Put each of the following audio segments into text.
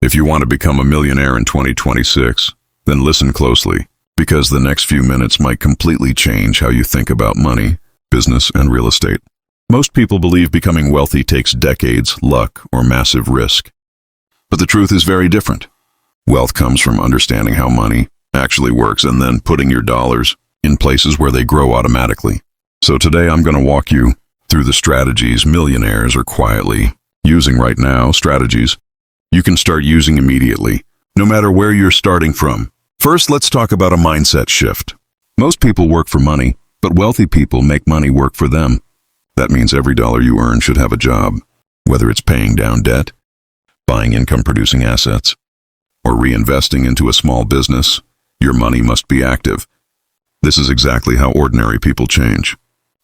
If you want to become a millionaire in 2026, then listen closely, because the next few minutes might completely change how you think about money, business, and real estate. Most people believe becoming wealthy takes decades, luck, or massive risk. But the truth is very different. Wealth comes from understanding how money actually works and then putting your dollars in places where they grow automatically. So today I'm going to walk you through the strategies millionaires are quietly using right now, strategies you can start using immediately, no matter where you're starting from. First, let's talk about a mindset shift. Most people work for money, but wealthy people make money work for them. That means every dollar you earn should have a job, whether it's paying down debt, buying income-producing assets, or reinvesting into a small business. Your money must be active. This is exactly how ordinary people change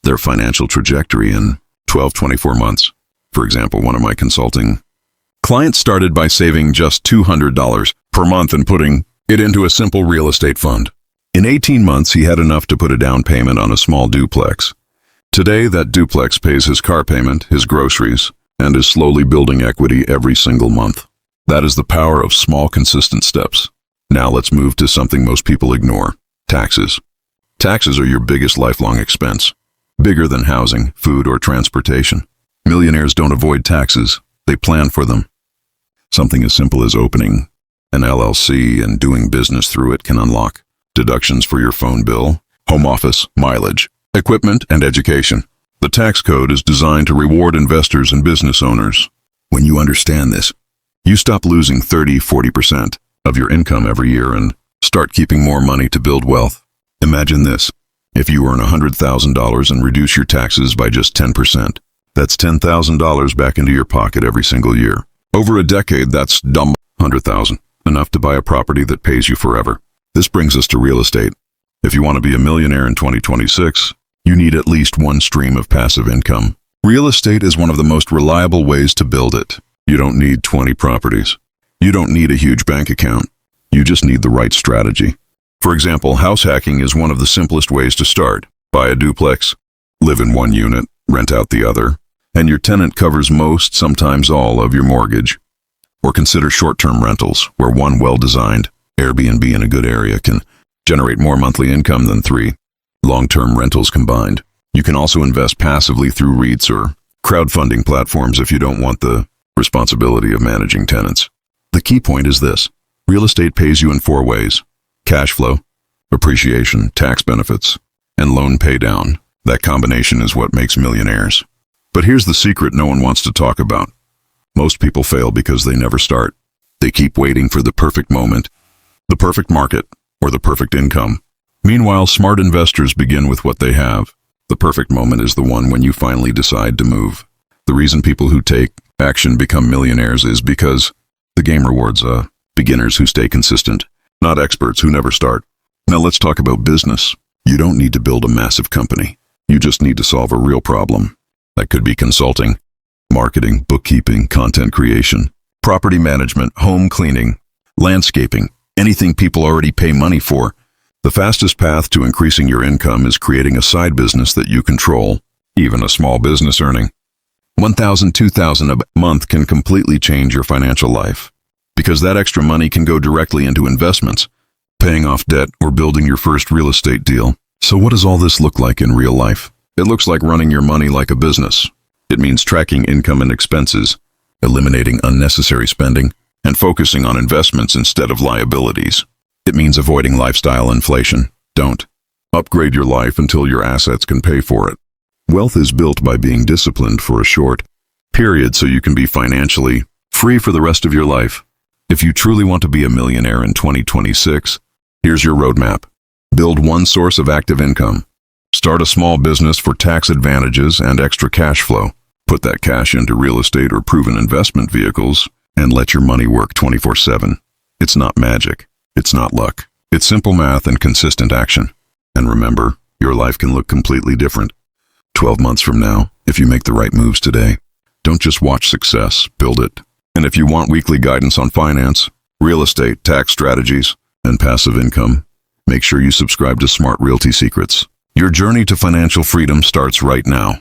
their financial trajectory in 24 months. For example, one of my consulting clients started by saving just $200 per month and putting it into a simple real estate fund. In 18 months, he had enough to put a down payment on a small duplex. Today, that duplex pays his car payment, his groceries, and is slowly building equity every single month. That is the power of small, consistent steps. Now let's move to something most people ignore: taxes. Taxes are your biggest lifelong expense, bigger than housing, food, or transportation. Millionaires don't avoid taxes, they plan for them. Something as simple as opening an LLC and doing business through it can unlock deductions for your phone bill, home office, mileage, equipment, and education. The tax code is designed to reward investors and business owners. When you understand this, you stop losing 30–40% of your income every year and start keeping more money to build wealth. Imagine this: if you earn $100,000 and reduce your taxes by just 10%, that's $10,000 back into your pocket every single year. Over a decade, that's dumb $100,000, enough to buy a property that pays you forever. This brings us to real estate. If you want to be a millionaire in 2026, you need at least one stream of passive income. Real estate is one of the most reliable ways to build it. You don't need 20 properties. You don't need a huge bank account. You just need the right strategy. For example, house hacking is one of the simplest ways to start. Buy a duplex, live in one unit, rent out the other, and your tenant covers most, sometimes all, of your mortgage. Or consider short-term rentals, where one well-designed Airbnb in a good area can generate more monthly income than 3 long-term rentals combined. You can also invest passively through REITs or crowdfunding platforms if you don't want the responsibility of managing tenants. The key point is this: real estate pays you in 4 ways: cash flow, appreciation, tax benefits, and loan paydown. That combination is what makes millionaires. But here's the secret no one wants to talk about. Most people fail because they never start. They keep waiting for the perfect moment, the perfect market, or the perfect income. Meanwhile, smart investors begin with what they have. The perfect moment is the one when you finally decide to move. The reason people who take action become millionaires is because the game rewards beginners who stay consistent, not experts who never start. Now let's talk about business. You don't need to build a massive company. You just need to solve a real problem. That could be consulting, marketing, bookkeeping, content creation, property management, home cleaning, landscaping, anything people already pay money for. The fastest path to increasing your income is creating a side business that you control. Even a small business earning $1,000, $2,000 a month can completely change your financial life, because that extra money can go directly into investments, paying off debt, or building your first real estate deal. So what does all this look like in real life? It looks like running your money like a business. It means tracking income and expenses, eliminating unnecessary spending, and focusing on investments instead of liabilities. It means avoiding lifestyle inflation. Don't upgrade your life until your assets can pay for it. Wealth is built by being disciplined for a short period so you can be financially free for the rest of your life. If you truly want to be a millionaire in 2026, here's your roadmap. Build one source of active income. Start a small business for tax advantages and extra cash flow. Put that cash into real estate or proven investment vehicles and let your money work 24/7. It's not magic. It's not luck. It's simple math and consistent action. And remember, your life can look completely different 12 months from now if you make the right moves today. Don't just watch success, build it. And if you want weekly guidance on finance, real estate, tax strategies, and passive income, make sure you subscribe to Smart Realty Secrets. Your journey to financial freedom starts right now.